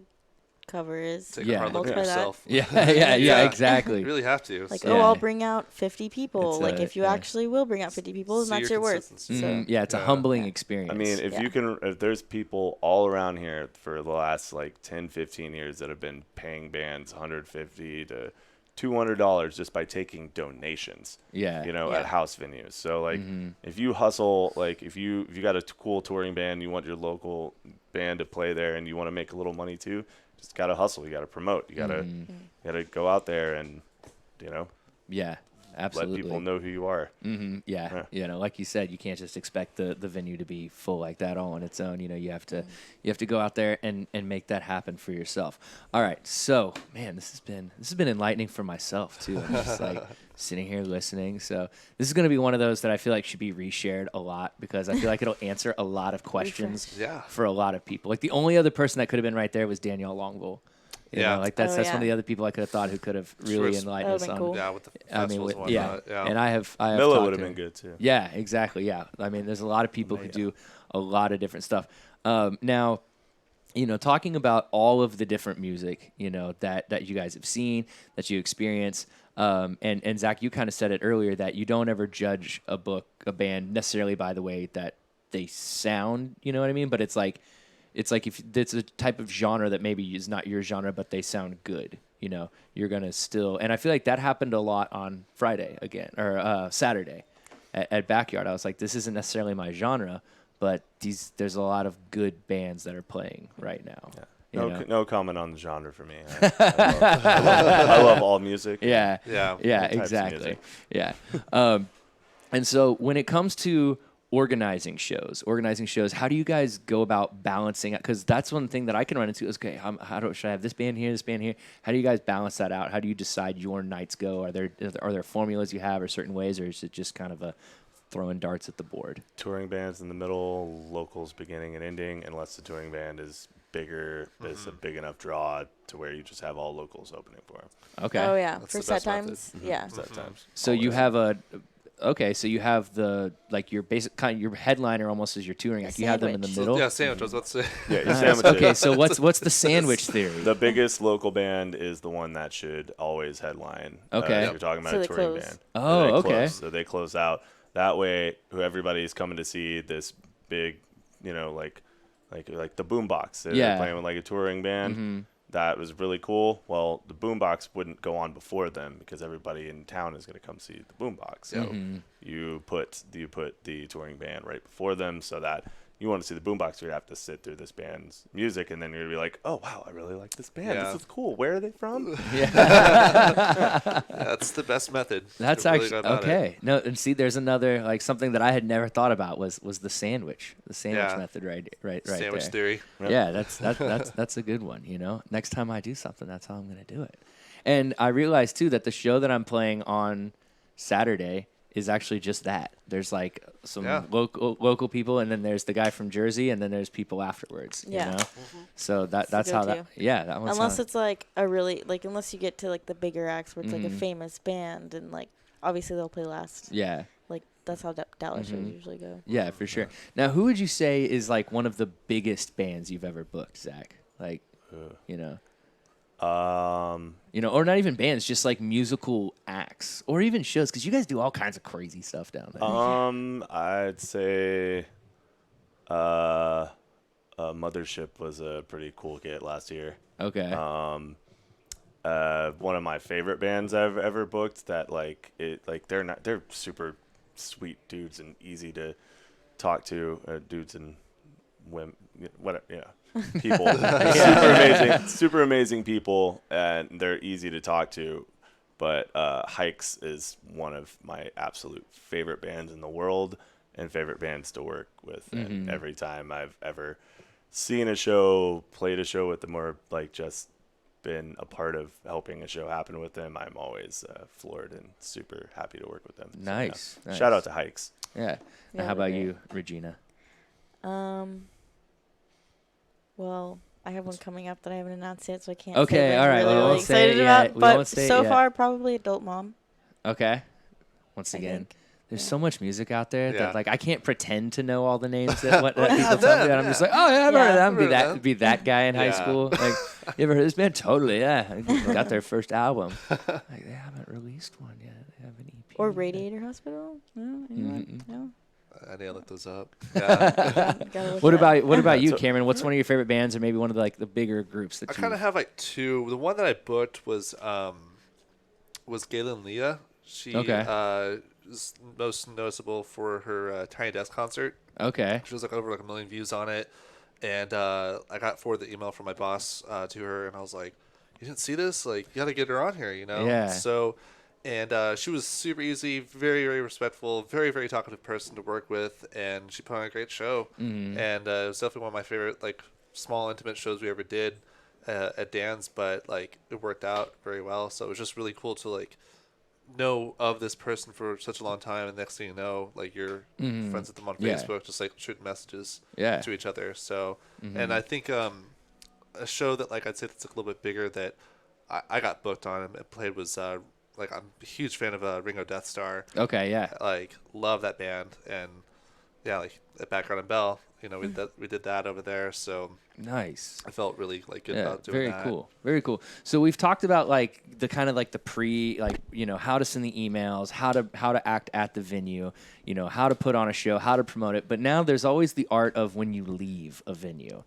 cover is. Take a hard look at multiply that. yourself. Yeah, exactly. You really have to. Like, Yeah. I'll bring out 50 people. It's like, if you actually will bring out 50 people, then See that's your your worth. consistency. So, Yeah, it's a humbling experience. I mean, if there's people all around here for the last like 10, 15 years that have been paying bands $150 to $200 just by taking donations, at house venues. So like, if you hustle, like if you got a cool touring band, you want your local band to play there, and you want to make a little money too, just gotta hustle. You gotta promote. You gotta go out there and yeah, absolutely. let people know who you are. Yeah, like you said, you can't just expect the venue to be full like that all on its own. You have to go out there and make that happen for yourself. All right, so man, this has been enlightening for myself too. I'm just like sitting here listening. So this is going to be one of those that I feel like should be reshared a lot, because I feel like it'll answer a lot of questions for a lot of people. Like the only other person that could have been right there was Danielle Longville. You know, like that's one of the other people I could have thought who could have really enlightened us on. Cool. Yeah, with the festivals and whatnot. Yeah. And I have Milla would have been good too. Yeah, exactly. Yeah, I mean, there's a lot of people who do a lot of different stuff. Now, talking about all of the different music, that you guys have seen, that you experience, and Zach, you kind of said it earlier that you don't ever judge a band necessarily by the way that they sound. You know what I mean? But it's like if it's a type of genre that maybe is not your genre, but they sound good, you're going to still, and I feel like that happened a lot on Friday again, or Saturday at Backyard. I was like, this isn't necessarily my genre, but there's a lot of good bands that are playing right now. Yeah. No comment on the genre for me. I love all music. Yeah, types of exactly. music. Yeah. And so when it comes to organizing shows, how do you guys go about balancing it? Because that's one thing that I can run into is, okay, should I have this band here, this band here? How do you guys balance that out? How do you decide your nights go? Are there formulas you have or certain ways, or is it just kind of a throwing darts at the board? Touring bands in the middle, locals beginning and ending, unless the touring band is bigger, it's a big enough draw to where you just have all locals opening for them. Okay. Oh, yeah. That's For the set best method. times. Yeah. Set times. So you have so you have the your basic kind of your headliner almost as your touring act. You have them in the sandwich. middle. Yeah, sandwich. I was about to say. Yeah, your sandwiches. Okay, so what's the sandwich theory? The biggest local band is the one that should always headline. Okay. If you're talking about So a they touring close. band. Oh, So they okay. close. So they close out. That way, who everybody's coming to see this big, like like the boombox. They're Yeah. playing with like a touring band. That was really cool. Well, the boombox wouldn't go on before them because everybody in town is going to come see the boombox. So you put the touring band right before them, so that you want to see the boombox, you'd have to sit through this band's music, and then you'd be like, oh wow, I really like this band. Yeah. This is cool. Where are they from? That's the best method. That's to really actually go about it. okay. No, and see, there's another like something that I had never thought about was the sandwich Yeah. method right Sandwich there. theory. Yeah, that's a good one. Next time I do something, that's how I'm gonna do it. And I realized too that the show that I'm playing on Saturday is actually just that. There's like some local people, and then there's the guy from Jersey, and then there's people afterwards. Yeah. You know? So that's a how go-to. that one's Unless how- it's like a really like unless you get to like the bigger acts where it's like a famous band and like obviously they'll play last. yeah. Like that's how Dallas shows usually go. Yeah, for sure. Now, who would you say is like one of the biggest bands you've ever booked, Zach? Like, or not even bands, just like musical acts or even shows, because you guys do all kinds of crazy stuff down there. I'd say Mothership was a pretty cool get last year. Okay. One of my favorite bands I've ever booked that they're super sweet dudes and easy to talk to, dudes and women, people, super amazing people, and they're easy to talk to. But Hikes is one of my absolute favorite bands in the world and favorite bands to work with. And every time I've ever seen a show, played a show with them, or like just been a part of helping a show happen with them, I'm always floored and super happy to work with them. Nice. So, shout out to Hikes. Yeah. Now, Yeah, how about they're you, Regina? Well, I have one coming up that I haven't announced yet, so I can't. Okay, say, but all I'm right, Really, we really won't say it excited yet. about. We But won't say it so yet. far, probably Adult Mom. Okay. Once I again, think. there's so much music out there Yeah. that like I can't pretend to know all the names that people yeah, tell me. them, And I'm just yeah. like, oh yeah, I've heard of them. I've heard of them. Be that guy in high Yeah. school. Like, you ever heard of this band? Totally, yeah. I got their first album. Like, they haven't released one yet. They have an EP. Or Radiator Hospital. No, anyone? Mm-mm. No. I need to look those up. Yeah. Gotta look What it up. about you, So- Cameron? What's one of your favorite bands, or maybe one of the bigger groups that I you? kind of have like two. The one that I booked was Galen Leah. She Okay. is most noticeable for her Tiny Desk concert. Okay. She was like over like 1 million views on it, and I got forwarded the email from my boss to her, and I was like, "You didn't see this? Like, you got to get her on here, you know?" Yeah. So, and she was super easy, very very respectful, very very talkative person to work with, and she put on a great show. Mm-hmm. And it was definitely one of my favorite like small intimate shows we ever did at Dan's, but like it worked out very well. So it was just really cool to like know of this person for such a long time, and next thing you know, like you're friends with them on Yeah. Facebook, just like shooting messages Yeah. to each other. So, and I think a show that like I'd say that's a little bit bigger that I got booked on and played was like I'm a huge fan of Ringo Death Star. Okay. Yeah. Like love that band, and yeah, like at Background and Bell, you know, we did that over there. So Nice. I felt really like good Yeah, about doing very that. cool. Very cool. So we've talked about like the kind of like the how to send the emails, how to act at the venue, how to put on a show, how to promote it. But now there's always the art of when you leave a venue.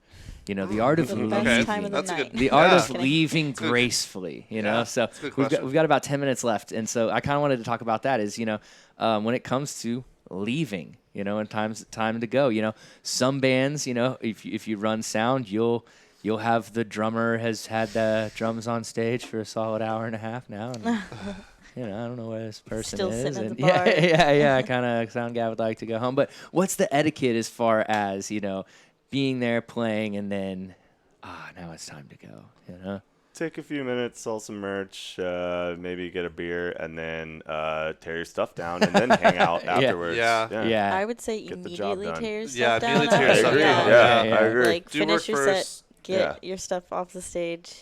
The art of The leaving. best Okay, time of the that's a night. good- The art Yeah. of leaving gracefully, Yeah, So that's a good we've question. got about 10 minutes left, and so I kind of wanted to talk about that. Is when it comes to leaving, and time to go. Some bands, if you run sound, you'll have the drummer has had the drums on stage for a solid hour and a half now, and I don't know where this person Still is. sitting at and the bar. yeah. Kind of sound guy would like to go home, but what's the etiquette as far as being there playing and then now it's time to go. Take a few minutes, sell some merch, maybe get a beer, and then tear your stuff down, and then hang out afterwards. Yeah. I would say Get the job immediately done. tear your Yeah, stuff down. immediately tear your I would- stuff down. Yeah, I agree. Like Do finish work your first. set, get your stuff off the stage.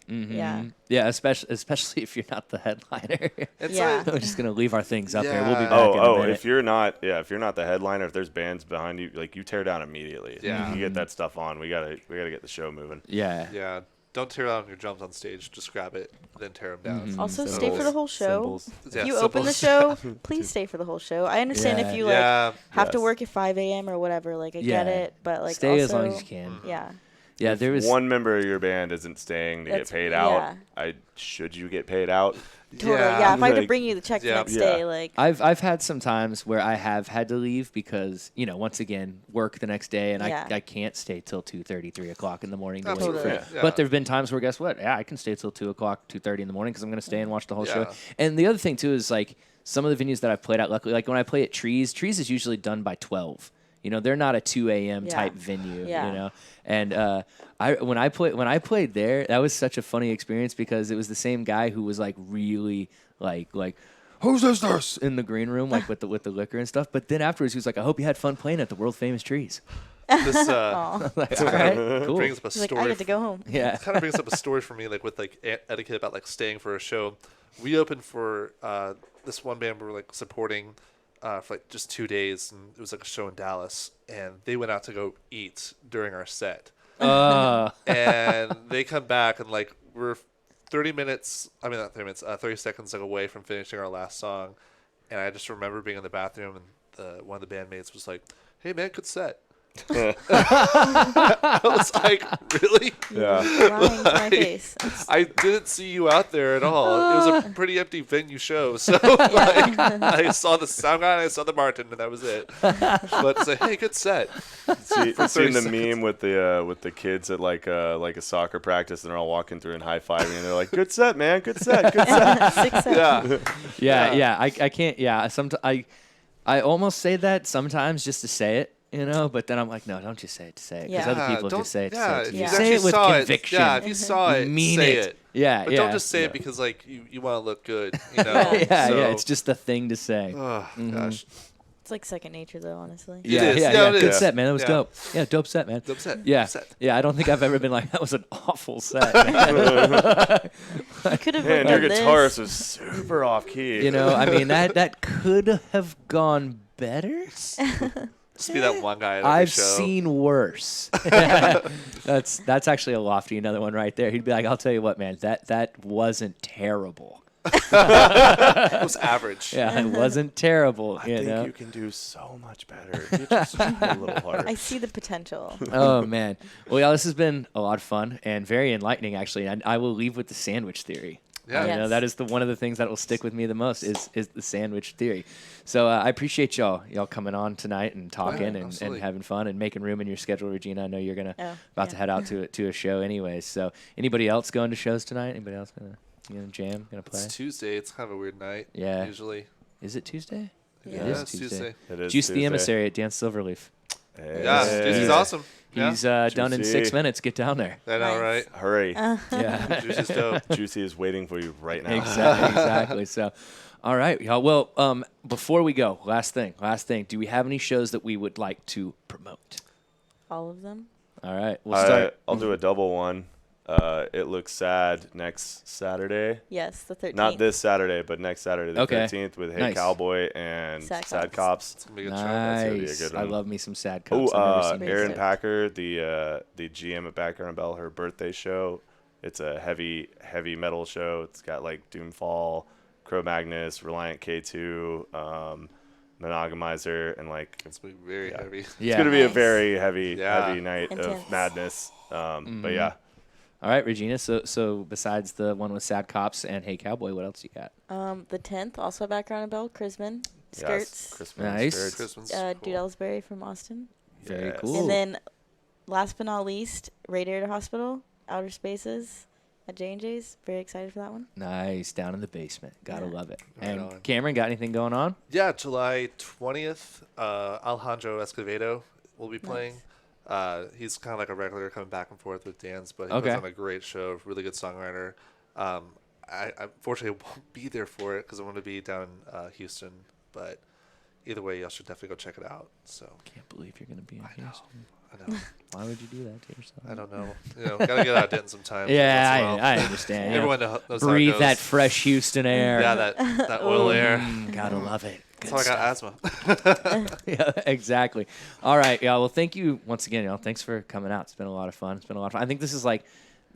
Yeah. Yeah, especially if you're not the headliner. It's Yeah. We're just gonna leave our things up there. We'll be Yeah. back in a Oh, minute. if you're not the headliner, if there's bands behind you, like you tear down immediately. Yeah. You get that stuff on. We gotta get the show moving. yeah. Yeah, don't tear down your drums on stage. Just grab it, then tear them down. Mhm. Also, stay Symbols. for the whole show. Symbols. Yeah, If you open the symbols. show, please stay for the whole show. I understand Yeah. if you Yeah. have to Yes. work at 5 a.m. or whatever. Like I get Yeah. it, but like Stay also, as long as you can. Yeah. Yeah, If there was one member of your band isn't staying to get That's- paid yeah. out, should you get paid out? Totally. Yeah. If I had to Like- bring you the check the Yeah. next Yeah. day, like I've had some times where I have had to leave because, once again, work the next day and Yeah. I can't stay till 2:30, 3 o'clock in the morning to wait Absolutely. for Totally. it. Yeah. But there have been times where, guess what? Yeah, I can stay till 2 o'clock, 2:30 in the morning because I'm going to stay and watch the whole show. Yeah. And the other thing, too, is like some of the venues that I've played at, luckily, like when I play at Trees is usually done by 12. They're not a 2 a.m. Yeah. type venue, Yeah. And when I played there, that was such a funny experience because it was the same guy who was like really like who's this in the green room like with the liquor and stuff. But then afterwards, he was like, I hope you had fun playing at the world famous Trees. This aw. Like, all right, cool. brings up a He's like, story. I get to go home. Yeah. Kind of brings up a story for me, like with like etiquette about like staying for a show. We opened for this one band we were like supporting for like just 2 days, and it was like a show in Dallas, and they went out to go eat during our set, and they come back and like we're 30 minutes. I mean not 30 minutes, 30 seconds like away from finishing our last song, and I just remember being in the bathroom and one of the bandmates was like, "Hey man, good set." I was like, really? Yeah. Lying to my face. I didn't see you out there at all. It was a pretty empty venue show. So like, I saw the sound guy and I saw the bartender, and that was it. But it's like, hey, good set. Seen 30 the seconds. meme with the kids at like a soccer practice, and they're all walking through and high fiving, and they're like, "Good set, man, good set, good set." 6 7. Yeah. Yeah. I can't. Yeah. I almost say that sometimes just to say it. But then I'm like, no, don't just say it to say it. Because Yeah. other people don't- just say it to yeah, say it. if To you you. actually Say it with saw conviction. Yeah, if you saw it, Mean say it. Yeah, But yeah. don't just say it because like you want to look good, you know. yeah, So- yeah. It's just a thing to say. Oh Mhm. gosh. It's like second nature, though. Honestly. Yeah, is. yeah, Yeah, yeah. it Good is. set, man. That was Yeah. dope. Yeah, dope set, man. Dope set. Yeah, Dope set. yeah. I don't think I've ever been like that was an awful set. Man. You could have Man, done your this. guitarist was super off key. I mean that could have gone better. Just be that one guy at every I've show. seen worse. That's actually a lofty another one right there. He'd be like, I'll tell you what, man, that wasn't terrible. It was average. Yeah, it wasn't terrible. I You think know. you can do so much better. If you just try a little harder. I see the potential. Oh man. Well, yeah, this has been a lot of fun and very enlightening, actually. And I will leave with the sandwich theory. Yeah. Yes. That is one of the things that will stick with me the most is the sandwich theory. So I appreciate y'all coming on tonight and talking and absolutely. having fun and making room in your schedule, Regina. I know you're gonna Oh, about to yeah. head out to a show anyways. So anybody else going to shows tonight? Anybody else gonna jam? Gonna play? It's Tuesday. It's kind of a weird night. Yeah. Usually. Is it Tuesday? Yeah. It is it's Tuesday. It is Juice the Tuesday. Emissary at Dan Silverleaf. Hey. Yeah. Hey. Juicy's awesome. Yeah. He's done in Juicy. 6 minutes. Get down there. I know, Nice. right? Hurry. Yeah. Juicy's dope. Juicy is waiting for you right now. Exactly. So, all right, y'all. Well, before we go, last thing. Do we have any shows that we would like to promote? All of them. All right, we'll start. I'll do a double one. It Looks Sad next Saturday. Yes, the 13th. Not this Saturday, but next Saturday, the Okay. 13th, with Hey Nice. Cowboy and Sad Sad Cops. Cops. It's gonna be a good show. gonna be a Nice. good I one. love me some sad Oh, cops. I've never seen Very Erin sick. Packer, the GM at Backer and Bell, her birthday show. It's a heavy metal show. It's got like Doomfall, Cro-Magnus, Reliant K2, Monogamizer, and like It's gonna be very Yeah. heavy. Yeah. it's gonna be a Nice. very heavy Yeah. night Intense. of madness. But yeah, All right, Regina. So besides the one with sad cops and Hey Cowboy, what else you got? The 10th, also Background and Bell, Chrisman, yes, Skirts, Christmas Nice. skirts. Christmas. Dude cool. Ellsbury from Austin. Very Yes. cool. And then, last but not least, Radiator Hospital, Outer Spaces at J&J's. Very excited for that one. Nice, down in the basement. Gotta Yeah. love it. Right And on. Cameron, got anything going on? Yeah, July 20th, Alejandro Escovedo will be playing. He's kind of like a regular coming back and forth with Dan's, but he Okay. puts on a great show, really good songwriter. I unfortunately won't be there for it because I'm going to be down in Houston, but either way, y'all should definitely go check it out. So Can't believe you're gonna be in I know. Houston. I know. Why would you do that to yourself? I don't know. Gotta get out of Denton sometimes. Yeah, once in a while. I understand. yeah. Everyone knows how it Breathe goes. that fresh Houston air. Yeah, that oil air. Gotta love it. That's Good how I got stuff. asthma. Yeah, exactly. All right, y'all. Well, thank you once again, y'all. Thanks for coming out. It's been a lot of fun. I think this is like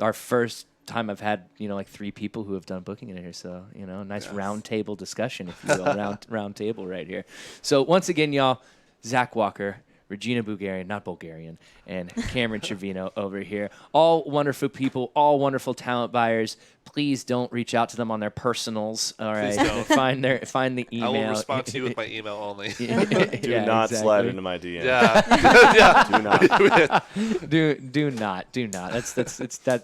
our first time I've had, like 3 people who have done booking in here. So, nice round table discussion, if you will, round table right here. So once again, y'all, Zach Walker, Regina Bugarin, not Bulgarian, and Cameron Trevino over here. All wonderful people, all wonderful talent buyers. Please don't reach out to them on their personals. All right, find the email. I will respond to you with my email only. Do not slide into my DM. Yeah. Do not. Do not.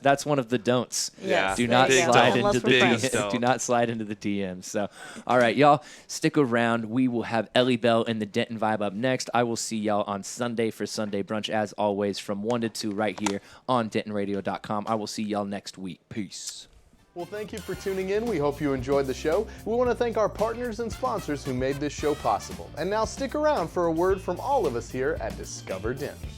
That's one of the don'ts. Yes, Do there not you go. slide Unless into we're the friends. DM. Do not slide into the DMs. So, all right, y'all, stick around. We will have Ellie Bell and the Denton Vibe up next. I will see y'all on Sunday for Sunday brunch, as always, from 1 to 2 right here on DentonRadio.com. I will see y'all next week. Peace. Well, thank you for tuning in. We hope you enjoyed the show. We want to thank our partners and sponsors who made this show possible. And now stick around for a word from all of us here at Discover Denton.